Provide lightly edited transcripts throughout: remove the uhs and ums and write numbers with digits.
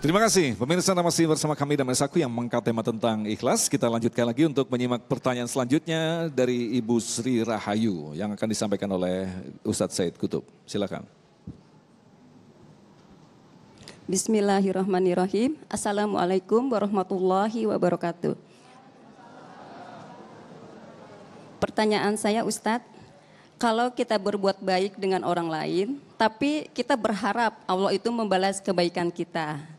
Terima kasih. Pemirsa, masih bersama kami dan Saku yang mengangkat tema tentang ikhlas. Kita lanjutkan lagi untuk menyimak pertanyaan selanjutnya dari Ibu Sri Rahayu yang akan disampaikan oleh Ustadz Said Kutub. Silakan. Bismillahirrahmanirrahim. Assalamualaikum warahmatullahi wabarakatuh. Pertanyaan saya, Ustadz, kalau kita berbuat baik dengan orang lain, tapi kita berharap Allah itu membalas kebaikan kita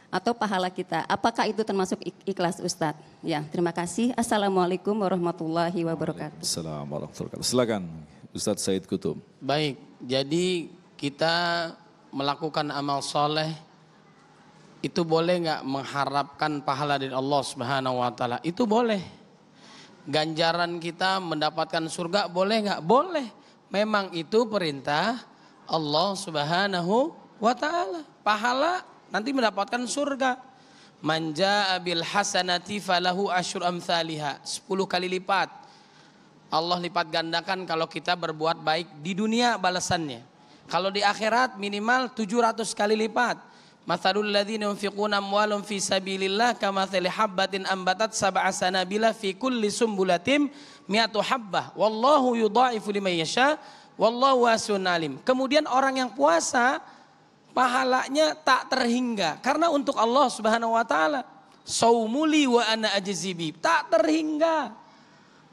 atau pahala kita, apakah itu termasuk ikhlas, Ustadz? Ya, terima kasih. Assalamualaikum warahmatullahi wabarakatuh. Assalamualaikum warahmatullahi wabarakatuh. Silakan, Ustadz Said Kutub. Baik, jadi kita melakukan amal soleh itu boleh nggak mengharapkan pahala dari Allah Subhanahu Wa Taala? Itu boleh. Ganjaran kita mendapatkan surga boleh nggak? Boleh. Memang itu perintah Allah Subhanahu Wa Taala. Pahala nanti mendapatkan surga. Man jaa bil hasanati falahu asyru amsalihha, 10 kali lipat. Allah lipat gandakan kalau kita berbuat baik di dunia balasannya. Kalau di akhirat minimal 700 kali lipat. Mathalul ladzina yunfiquna amwalahum fi sabilillah kamathali habbatin ambatat sab'a sanabila fi kulli sumbulatin mi'atu habbah wallahu yudha'ifu liman yasha wallahu wasi'un alim. Kemudian orang yang puasa pahalanya tak terhingga karena untuk Allah Subhanahu wa taala. Saumuli wa ana ajzibi, tak terhingga.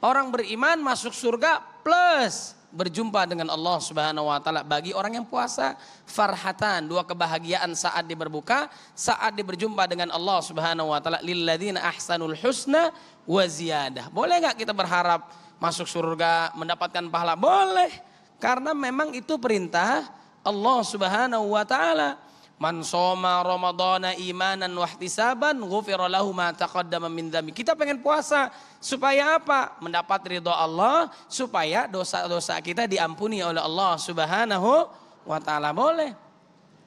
Orang beriman masuk surga plus berjumpa dengan Allah Subhanahu wa taala bagi orang yang puasa. Farhatan, 2 kebahagiaan saat dia berbuka, saat dia berjumpa dengan Allah Subhanahu wa taala. Lilladzina ahsanul husna wa ziyadah. Boleh enggak kita berharap masuk surga, mendapatkan pahala? Boleh. Karena memang itu perintah Allah Subhanahu wa taala. Man shoma ramadhana imanan wa ihtisaban ghufira lahu ma taqaddama min dzambi. Kita pengen puasa supaya apa? Mendapat ridha Allah, supaya dosa-dosa kita diampuni oleh Allah Subhanahu wa taala. Boleh.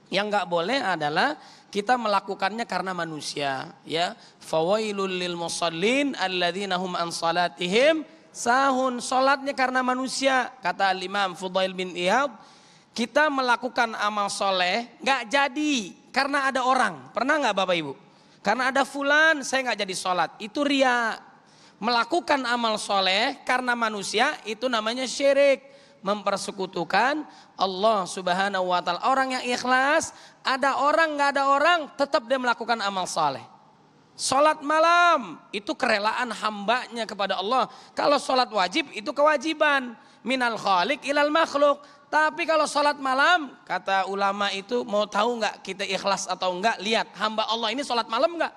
Yang enggak boleh adalah kita melakukannya karena manusia, ya. Fawailul lil musallin alladzina hum an salatihim sahun. Salatnya karena manusia, kata Al-Imam Fudail bin Iyad. Kita melakukan amal soleh nggak jadi karena ada orang. Pernah nggak Bapak Ibu? Karena ada fulan saya nggak jadi sholat. Itu ria. Melakukan amal soleh karena manusia itu namanya syirik. Mempersekutukan Allah Subhanahu wa taala. Orang yang ikhlas, ada orang nggak ada orang tetap dia melakukan amal soleh. Sholat malam itu kerelaan hambanya kepada Allah. Kalau sholat wajib itu kewajiban. Minal khaliq ilal makhluk. Tapi kalau sholat malam, kata ulama itu mau tahu nggak kita ikhlas atau enggak, lihat hamba Allah ini sholat malam nggak?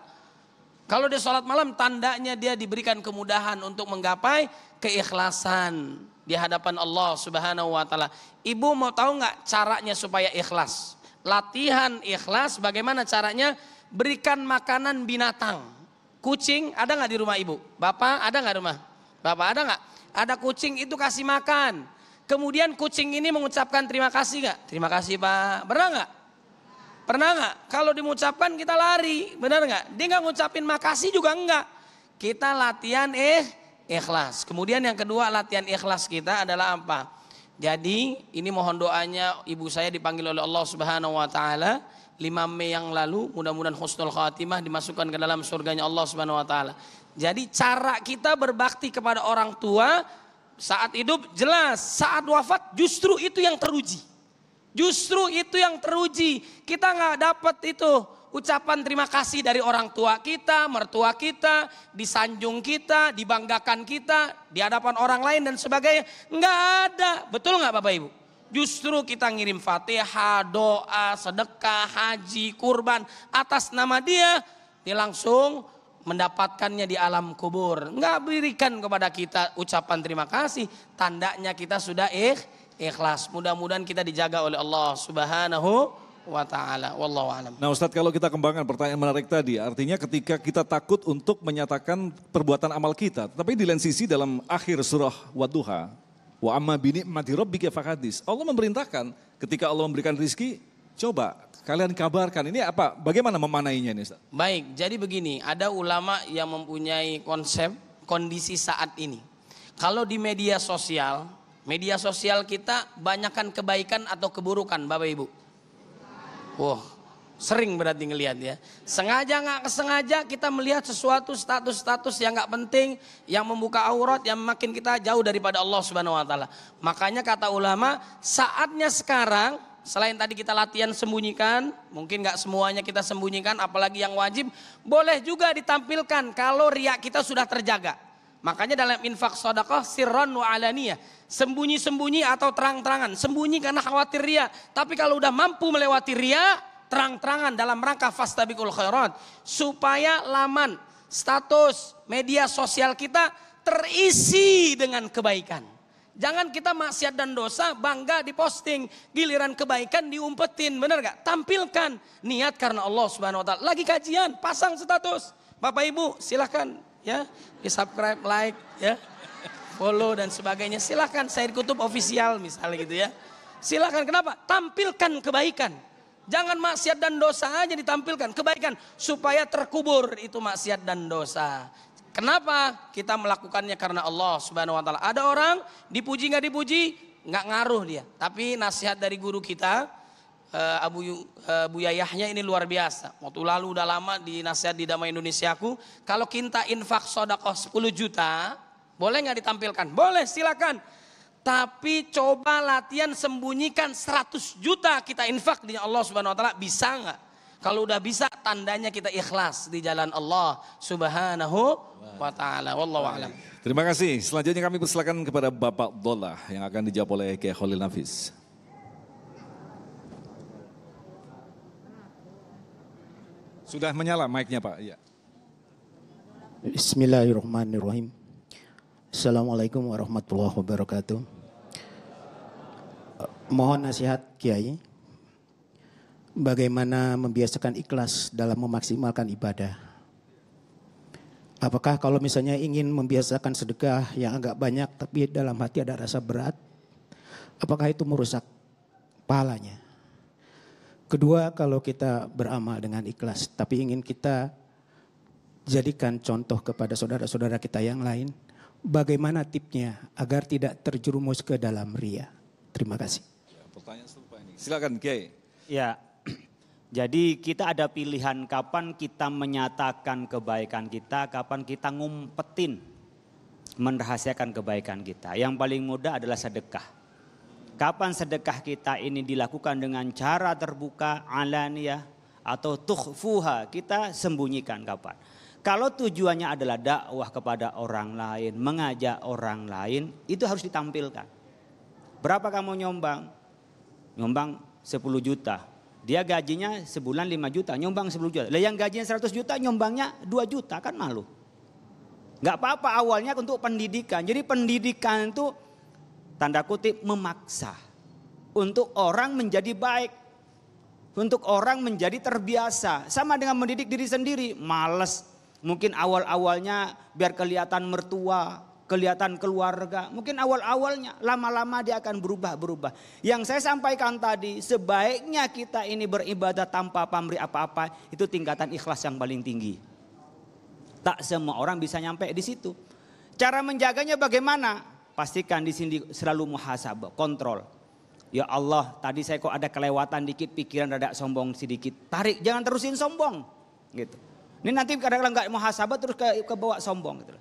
Kalau dia sholat malam, tandanya dia diberikan kemudahan untuk menggapai keikhlasan di hadapan Allah Subhanahu wa taala. Ibu mau tahu nggak caranya supaya ikhlas? Latihan ikhlas bagaimana caranya? Berikan makanan binatang. Kucing ada nggak di rumah ibu? Bapak ada nggak di rumah? Bapak ada nggak? Ada kucing itu kasih makan. Kemudian kucing ini mengucapkan terima kasih nggak? Terima kasih Pak. Pernah nggak? Pernah nggak? Kalau diucapkan kita lari, benar nggak? Dia nggak ngucapin makasih juga enggak. Kita latihan ikhlas. Kemudian yang kedua latihan ikhlas kita adalah apa? Jadi ini mohon doanya ibu saya dipanggil oleh Allah Subhanahu Wa Taala 5 Mei yang lalu. Mudah-mudahan husnul khatimah dimasukkan ke dalam surganya Allah Subhanahu Wa Taala. Jadi cara kita berbakti kepada orang tua saat hidup jelas, saat wafat justru itu yang teruji. Justru itu yang teruji. Kita nggak dapat itu ucapan terima kasih dari orang tua kita, mertua kita, disanjung kita, dibanggakan kita, di hadapan orang lain dan sebagainya. Nggak ada. Betul nggak Bapak Ibu? Justru kita ngirim Fatihah, doa, sedekah, haji, kurban atas nama dia langsung mendapatkannya di alam kubur. Nggak berikan kepada kita ucapan terima kasih. Tandanya kita sudah ikhlas. Mudah-mudahan kita dijaga oleh Allah Subhanahu wa ta'ala. Wallahu a'lam. Nah Ustadz, kalau kita kembangkan pertanyaan menarik tadi, artinya ketika kita takut untuk menyatakan perbuatan amal kita, tapi di lain sisi dalam akhir surah Wadduha, wa amma bi ni'mati rabbika fahadits, Allah memerintahkan ketika Allah memberikan rizki, coba kalian kabarkan. Ini apa? Bagaimana memanainya ini Ustaz? Baik, jadi begini, ada ulama yang mempunyai konsep kondisi saat ini. Kalau di media sosial kita banyakkan kebaikan atau keburukan Bapak Ibu? Wah, Sering berarti ngelihat ya. Sengaja nggak kesengaja kita melihat sesuatu status-status yang nggak penting, yang membuka aurat, yang makin kita jauh daripada Allah Subhanahu Wa Taala. Makanya kata ulama, saatnya sekarang, selain tadi kita latihan sembunyikan, mungkin nggak semuanya kita sembunyikan, apalagi yang wajib, boleh juga ditampilkan kalau riak kita sudah terjaga. Makanya dalam infak sedekah sirron wa alaniyah, sembunyi-sembunyi atau terang-terangan. Sembunyi karena khawatir riak, tapi kalau udah mampu melewati riak, terang-terangan dalam rangka fastabiqul khairat, supaya laman, status, media sosial kita terisi dengan kebaikan. Jangan kita maksiat dan dosa bangga diposting, giliran kebaikan diumpetin, benar gak? Tampilkan niat karena Allah Subhanahu Wa Taala. Lagi kajian, pasang status. Bapak Ibu silahkan ya, di subscribe, like, ya, follow dan sebagainya. Silahkan Sayyid Qutb official misalnya gitu ya. Silahkan, kenapa? Tampilkan kebaikan. Jangan maksiat dan dosa aja ditampilkan, kebaikan supaya terkubur itu maksiat dan dosa. Kenapa? Kita melakukannya karena Allah Subhanahu Wa Taala. Ada orang dipuji nggak dipuji nggak ngaruh dia. Tapi nasihat dari guru kita Buya Yahya ini luar biasa. Waktu lalu udah lama di nasihat di Damai Indonesiaku. Kalau kita infak sedekah 10 juta, boleh nggak ditampilkan? Boleh, silakan. Tapi coba latihan sembunyikan 100 juta kita infak di Allah Subhanahu Wa Taala, bisa nggak? Kalau udah bisa, tandanya kita ikhlas di jalan Allah Subhanahu Wa Taala. Wallahu a'lam. Terima kasih. Selanjutnya kami persilakan kepada Bapak Abdullah yang akan dijawab oleh Kiai Khalil Nafis. Sudah menyala mic-nya Pak. Ya. Bismillahirrahmanirrahim. Assalamualaikum warahmatullahi wabarakatuh. Mohon nasihat Kiai, bagaimana membiasakan ikhlas dalam memaksimalkan ibadah. Apakah kalau misalnya ingin membiasakan sedekah yang agak banyak tapi dalam hati ada rasa berat, apakah itu merusak pahalanya? Kedua, kalau kita beramal dengan ikhlas tapi ingin kita jadikan contoh kepada saudara-saudara kita yang lain, bagaimana tipsnya agar tidak terjerumus ke dalam ria? Terima kasih. Pertanyaan serupa ini. Silakan Kiai. Ya, jadi kita ada pilihan kapan kita menyatakan kebaikan kita, kapan kita ngumpetin, merahasiakan kebaikan kita. Yang paling mudah adalah sedekah. Kapan sedekah kita ini dilakukan dengan cara terbuka, alaniyah, atau tukhfuha, kita sembunyikan kapan. Kalau tujuannya adalah dakwah kepada orang lain, mengajak orang lain, itu harus ditampilkan. Berapa kamu nyumbang? Nyumbang 10 juta. Dia gajinya sebulan 5 juta, nyumbang 10 juta. Lah yang gajinya 100 juta, nyumbangnya 2 juta, kan malu. Gak apa-apa awalnya untuk pendidikan. Jadi pendidikan itu tanda kutip memaksa. Untuk orang menjadi baik. Untuk orang menjadi terbiasa. Sama dengan mendidik diri sendiri, males. Mungkin awal-awalnya biar kelihatan mertua, kelihatan keluarga. Mungkin awal-awalnya, lama-lama dia akan berubah-berubah. Yang saya sampaikan tadi, sebaiknya kita ini beribadah tanpa pamrih apa-apa, itu tingkatan ikhlas yang paling tinggi. Tak semua orang bisa nyampe di situ. Cara menjaganya bagaimana? Pastikan di sini selalu muhasabah, kontrol. Ya Allah, tadi saya kok ada kelewatan dikit, pikiran rada sombong sedikit. Tarik, jangan terusin sombong. Gitu. Ini nanti kadang-kadang nggak muhasabah terus ke bawa sombong gitu.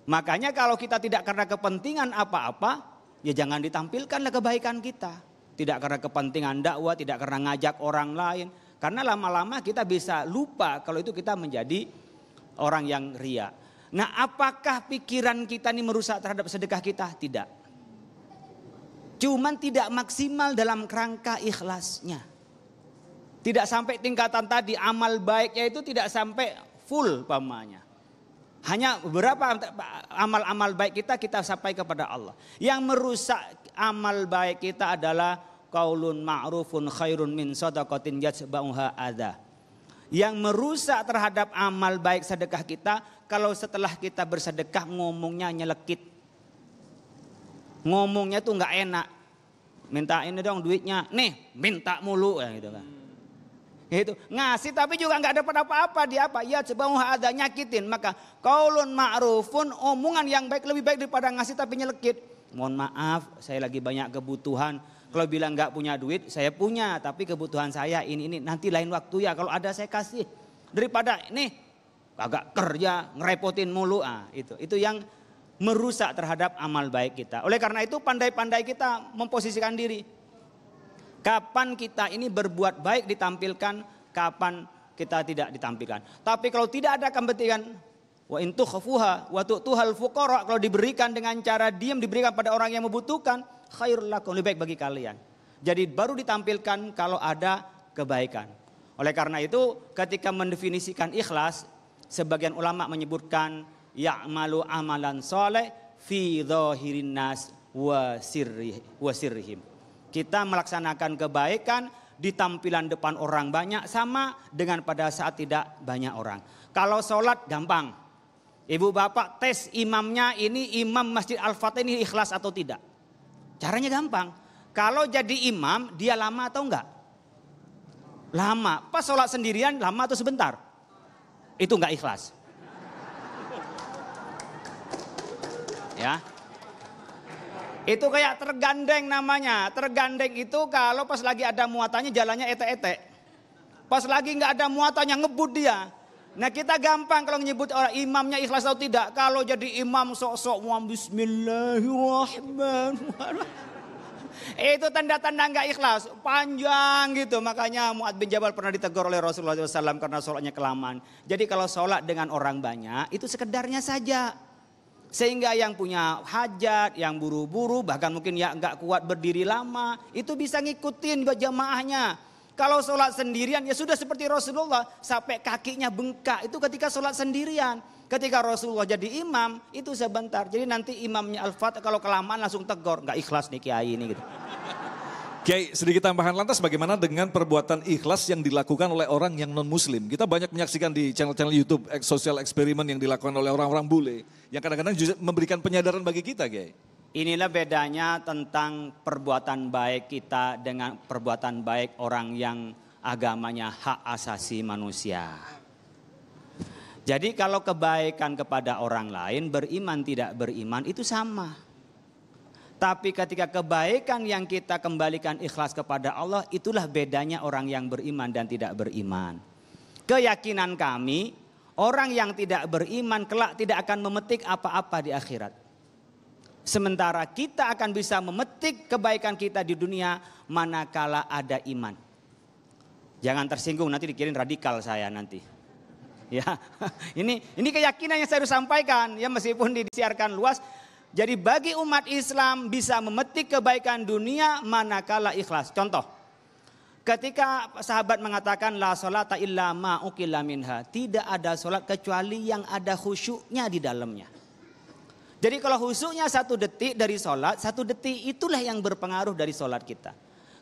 Makanya kalau kita tidak karena kepentingan apa-apa, ya jangan ditampilkanlah kebaikan kita. Tidak karena kepentingan dakwah, tidak karena ngajak orang lain. Karena lama-lama kita bisa lupa kalau itu kita menjadi orang yang ria. Nah, apakah pikiran kita ini merusak terhadap sedekah kita? Tidak. Cuman tidak maksimal dalam kerangka ikhlasnya. Tidak sampai tingkatan tadi, amal baiknya itu tidak sampai full pamanya. Hanya beberapa amal-amal baik kita sampai kepada Allah. Yang merusak amal baik kita adalah qaulun ma'rufun khairun min shadaqatin yatba'uha adza. Yang merusak terhadap amal baik sedekah kita, kalau setelah kita bersedekah ngomongnya nyelekit. Ngomongnya tuh nggak enak. Minta ini dong duitnya, nih minta mulu ya gitu kan. Itu ngasih tapi juga nggak dapat apa-apa, dia apa? Ya coba ada nyakitin. Maka qaulun ma'rufun, omongan yang baik lebih baik daripada ngasih tapi nyelekit. Mohon maaf, saya lagi banyak kebutuhan. Kalau bilang nggak punya duit, saya punya, tapi kebutuhan saya ini nanti lain waktu ya. Kalau ada saya kasih. Daripada ini agak kerja ngerepotin mulu, itu yang merusak terhadap amal baik kita. Oleh karena itu pandai-pandai kita memposisikan diri. Kapan kita ini berbuat baik ditampilkan, kapan kita tidak ditampilkan. Tapi kalau tidak ada kepentingan, wa in tukhfuha wa tu'tuhal fuqara, kalau diberikan dengan cara diam, diberikan pada orang yang membutuhkan, khairul lakum, lebih baik bagi kalian. Jadi baru ditampilkan kalau ada kebaikan. Oleh karena itu ketika mendefinisikan ikhlas, sebagian ulama menyebutkan ya'malu amalan soleh fi dhahirin nas wa sirrihim. Kita melaksanakan kebaikan di tampilan depan orang banyak sama dengan pada saat tidak banyak orang. Kalau sholat gampang. Ibu bapak tes imamnya ini, imam Masjid Al-Fatih ini ikhlas atau tidak. Caranya gampang. Kalau jadi imam dia lama atau enggak? Lama. Pas sholat sendirian lama atau sebentar? Itu enggak ikhlas. Ya. Itu kayak tergandeng namanya. Tergandeng itu kalau pas lagi ada muatannya jalannya ete-ete. Pas lagi enggak ada muatannya ngebut dia. Nah kita gampang kalau menyebut orang imamnya ikhlas atau tidak. Kalau jadi imam sok-sok bismillahirrahmanirrahim. Itu tanda-tanda enggak ikhlas. Panjang gitu. Makanya Mu'adz bin Jabal pernah ditegur oleh Rasulullah SAW karena sholatnya kelamaan. Jadi kalau sholat dengan orang banyak itu sekedarnya saja. Sehingga yang punya hajat, yang buru-buru, bahkan mungkin ya enggak kuat berdiri lama. Itu bisa ngikutin buat jamaahnya. Kalau sholat sendirian ya sudah seperti Rasulullah. Sampai kakinya bengkak. Itu ketika sholat sendirian. Ketika Rasulullah jadi imam itu sebentar. Jadi nanti imamnya Al-Fatih kalau kelamaan langsung tegur. Enggak ikhlas nih kiai ini gitu. Kiai, sedikit tambahan lantas bagaimana dengan perbuatan ikhlas yang dilakukan oleh orang yang non muslim? Kita banyak menyaksikan di channel-channel YouTube sosial eksperimen yang dilakukan oleh orang-orang bule. Yang kadang-kadang juga memberikan penyadaran bagi kita, Kiai. Inilah bedanya tentang perbuatan baik kita dengan perbuatan baik orang yang agamanya hak asasi manusia. Jadi kalau kebaikan kepada orang lain, beriman tidak beriman itu sama. Tapi ketika kebaikan yang kita kembalikan ikhlas kepada Allah, itulah bedanya orang yang beriman dan tidak beriman. Keyakinan kami, orang yang tidak beriman kelak tidak akan memetik apa-apa di akhirat. Sementara kita akan bisa memetik kebaikan kita di dunia manakala ada iman. Jangan tersinggung nanti dikirim radikal saya nanti. Ya, ini keyakinan yang saya harus sampaikan ya meskipun disiarkan luas. Jadi bagi umat Islam bisa memetik kebaikan dunia manakala ikhlas. Contoh, ketika sahabat mengatakan la sholata illa ma uqilla minha, tidak ada sholat kecuali yang ada khusyuknya di dalamnya. Jadi kalau khusyuknya 1 detik dari sholat, 1 detik itulah yang berpengaruh dari sholat kita.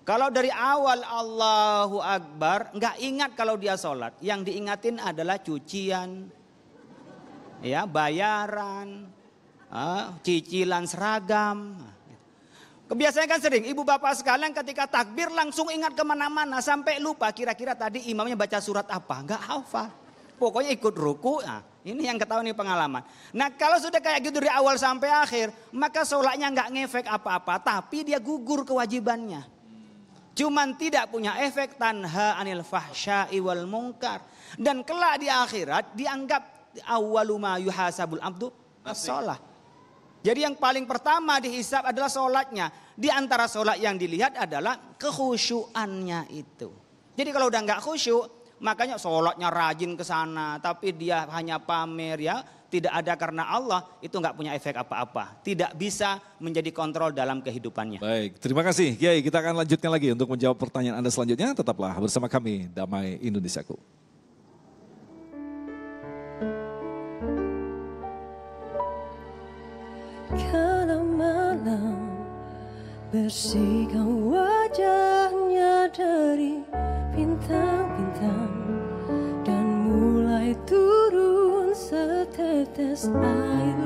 Kalau dari awal Allahu Akbar nggak ingat kalau dia sholat, yang diingatin adalah cucian, ya bayaran, cicilan seragam. Kebiasaan kan sering ibu bapak sekalian ketika takbir langsung ingat kemana-mana sampai lupa kira-kira tadi imamnya baca surat apa, nggak hafal. Pokoknya ikut ruku, ini yang ketahuan nih pengalaman. Nah kalau sudah kayak gitu dari awal sampai akhir, maka sholatnya nggak ngefek apa-apa, tapi dia gugur kewajibannya. Cuman tidak punya efek tanha anil fahsya'i wal munkar. Dan kelak di akhirat dianggap awwalu ma yuhasabul abdu as-shalah. Jadi yang paling pertama dihisab adalah sholatnya. Di antara sholat yang dilihat adalah kekhusyuannya itu. Jadi kalau udah nggak khusyuk, makanya sholatnya rajin ke sana, tapi dia hanya pamer ya, tidak ada karena Allah, itu nggak punya efek apa-apa. Tidak bisa menjadi kontrol dalam kehidupannya. Baik, terima kasih Kiai. Kita akan lanjutkan lagi untuk menjawab pertanyaan Anda selanjutnya. Tetaplah bersama kami, Damai Indonesiaku. Kalau malam bersihkan wajahnya dari bintang-bintang dan mulai turun setetes air